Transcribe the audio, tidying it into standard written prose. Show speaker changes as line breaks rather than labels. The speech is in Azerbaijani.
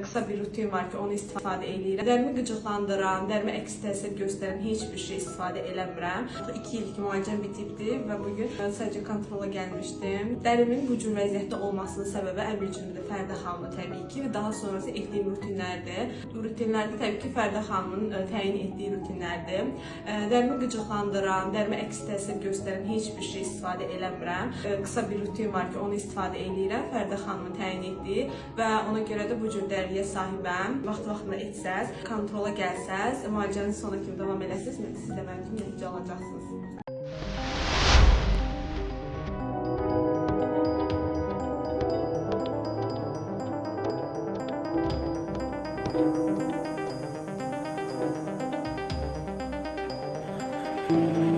qısa bir rutin var ki, onu istifadə edirəm. Dərimi qıcıqlandıran, dərimə əks təsir göstərən heç bir şey istifadə eləmirəm. 2 illik müalicəm bitibdir və bugün sadəcə kontrola gəlmişdim. Dərimin bu cür vəziyyətdə olmasının səbəbi əvvəlcədə Fərdə xanımın təbii ki, və daha sonrası etdiyim rutinlərdir. Bu rutinlərdə təbii ki, Fərdə xanımın təyin etdiyi rutinlərdir. Dərimi qıcıqlandıran, dərimə əks təsir göstərən heç bir şey istifadə eləmirəm. Qısa bir rutin var ki, onu istifadə edirəm. Fərdə xanımın təyin etdiyi və ona görə də bu cür dəriyə sahibəm. Vaxt-vaxtında etsəz, kontrola gəlsəz, müalicənin sonuna kimi davam eləsəz, siz də mənim kimi nəticə alacaqsınız. Thank you.